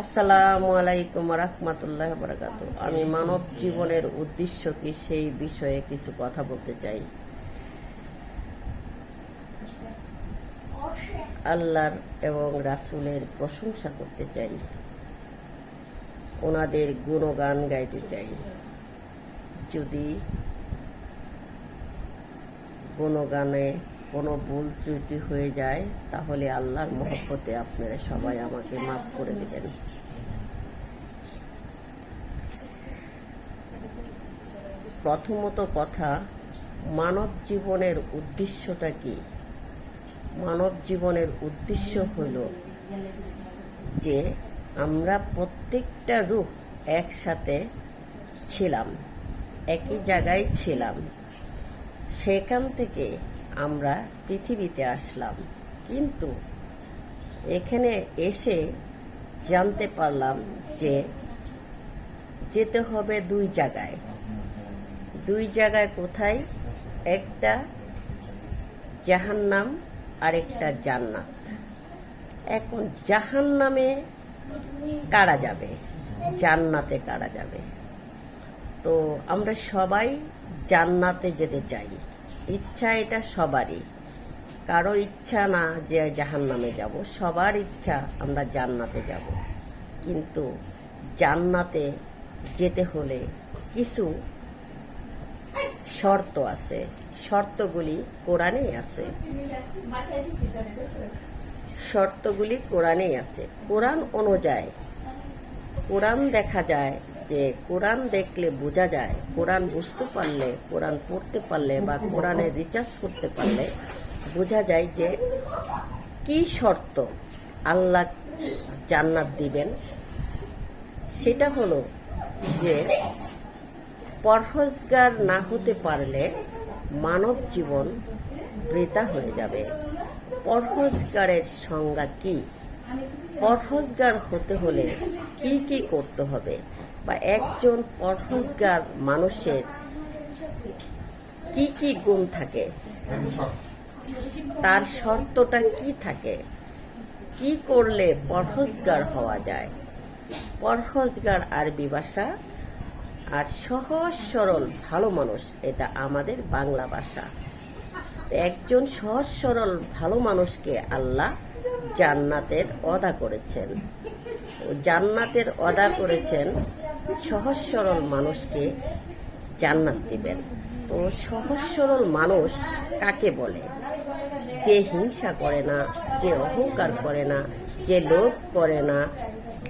আসসালামু আলাইকুম রাহমাতুল্লাহি ওয়া বারাকাতুহু। আমি মানব জীবনের উদ্দেশ্য কি সেই বিষয়ে কিছু কথা বলতে চাই। আল্লাহর এবং রাসূলের প্রশংসা করতে চাই, ওনাদের গুণগান গাইতে চাই। যদি গুণগানে কোনো ভুল ত্রুটি হয়ে যায় তাহলে আল্লাহর মহব্বতে আপনারা সবাই আমাকে মাফ করে দিবেন। প্রথমত কথা, মানব জীবনের উদ্দেশ্যটা কি? মানব জীবনের উদ্দেশ্য হল যে আমরা প্রত্যেকটা রূহ একসাথে ছিলাম, একই জায়গায় ছিলাম, সেখান থেকে আমরা পৃথিবীতে আসলাম। কিন্তু এখানে এসে জানতে পারলাম যে যেতে হবে দুই জায়গায়। কোথায়? একটা জাহান্নাম আর একটা জান্নাত। এখন জাহান্নামে কারা যাবে, জান্নাতে কারা যাবে? তো আমরা সবাই জান্নাতে যেতে চাই, ইচ্ছা এটা সবারই। কারো ইচ্ছা না যে জাহান্নামে যাব, সবার ইচ্ছা আমরা জান্নাতে যাব। কিন্তু জান্নাতে যেতে হলে কিছু শর্ত আছে, শর্তগুলি কোরআনেই আছে। কোরআন অনুযায়ী, কোরআন দেখা যায় যে কোরআন দেখলে বোঝা যায়, কোরআন বুঝতে পারলে, কোরআন পড়তে পারলে বা কোরআনের রিসার্চ করতে পারলে বোঝা যায় যে কি শর্ত আল্লাহ জান্নাত দিবেন। সেটা হলো যে পরহেজগার না হতে পারলে মানব জীবন বৃথা হয়ে যাবে। পরহেজগারের সংজ্ঞা কি? পরহেজগার হতে হলে কি কি করতে হবে, বা একজন পরহেজগার মানুষের কি কি গুণ থাকে, তার শর্তটা কি থাকে, কি করলে পরহেজগার হওয়া যায়। পরহেজগার আরবি ভাষা, আর সহজ সরল ভালো মানুষ এটা আমাদের বাংলা ভাষা। একজন সহজ সরল ভালো মানুষকে আল্লাহ জান্নাতের ওয়াদা করেছেন। জান্নাতের ওয়াদা করেছেন, সহজ সরল মানুষকে জান্নাত দিবেন। তো সহজ সরল মানুষ কাকে বলে? যে হিংসা করে না, যে অহংকার করে না, যে লোভ করে না,